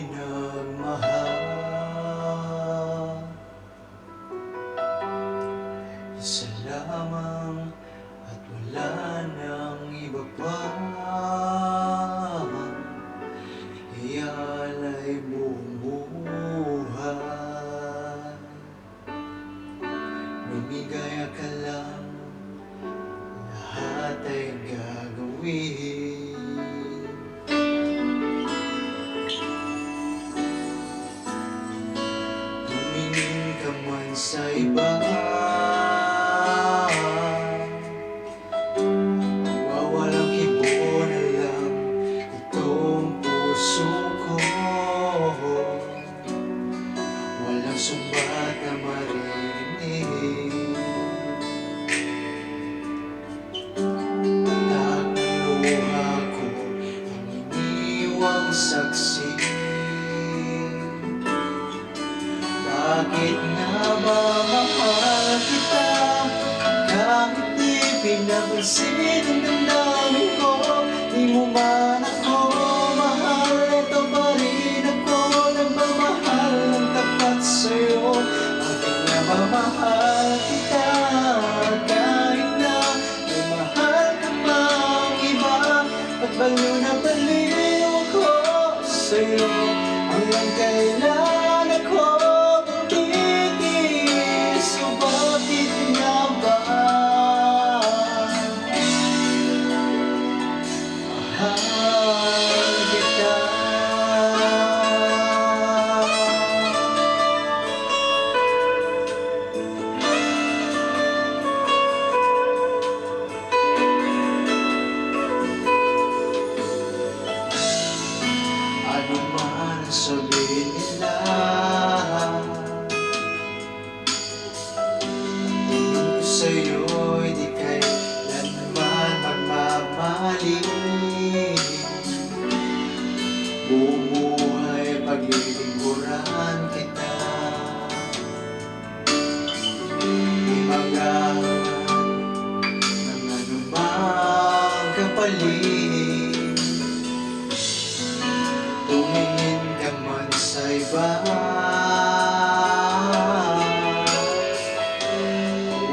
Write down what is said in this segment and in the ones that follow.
nagmahal. Isa lamang at wala nang iba pa, iyalay buong buhay. Lumigaya ka lang, lahat ay gagawin. Tumingin ka man sa iba, wawalang kibo na lang itong puso ko. Walang sumbat na maririnig, tatak ng luha ko ang iniwang saksi. Bakit nga ba mahal kita kahit di pinapansin ang damdamin ko? Di mo man ako mahal, ito pa rin ako nagmamahal ng tapat sa'yo. Bakit nga ba mahal kita kahit na may mahal ka pang iba? At baliw na baliw ako sa'yo, hanggang kailan ako magtitiis? O bakit nga ba mahal kita? Ano man ang sabihin nila, tingin ko sa'yo'y di kailanman magmamaling. Buong buhay paglilingkuran kita, di maghahanap ng anumang kapalit. Tumingin ka man sa iba,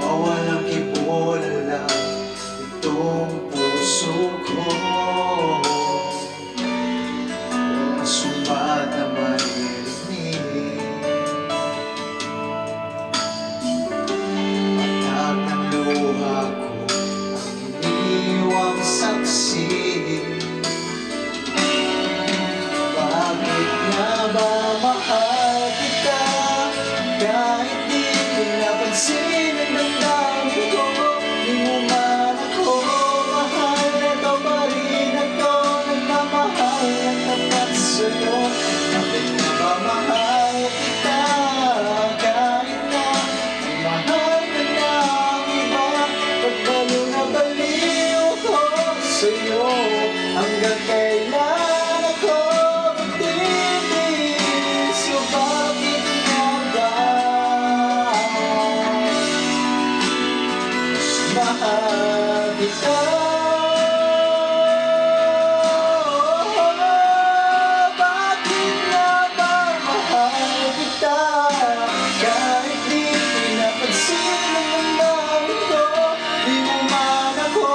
wawalang kibo na lang itong puso ko. Walang sumbat na maririnig, patak ng luha ko ang iniwang saksi. Bakit nga ba mahal kita kahit di pinapansin ang damdamin ko? Di mo man ako mahal, ito pa rin ako nagmamahal ng tapat sa'yo. Bakit nga ba mahal kita kahit na may mahal ka ng iba? Ba't baliw na baliw ko sa'yo, hanggang kailan ako magtitiis? O bakit nga ba mahal kita? Bakit nga ba mahal kita kahit di pinapansin ang damdamin ko? Di mo man ako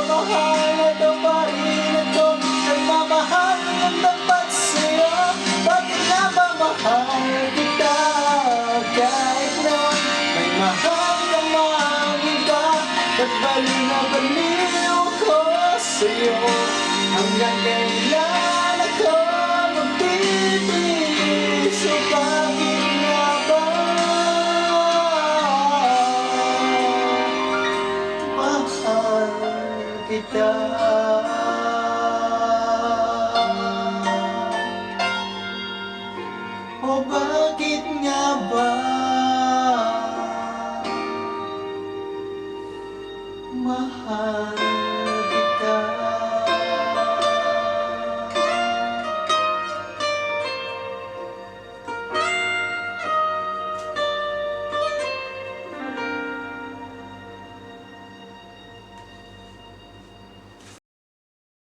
mahal, ito pa rin ako nagmamahal ng tapat sa'yo. Bakit nga ba mahal kita kahit na may mahal ka mang iba? Ba't baliw na baliw ko sa'yo, hanggang kailan ako magtitiis? O bakit nga ba mahal kita? O bakit nga ba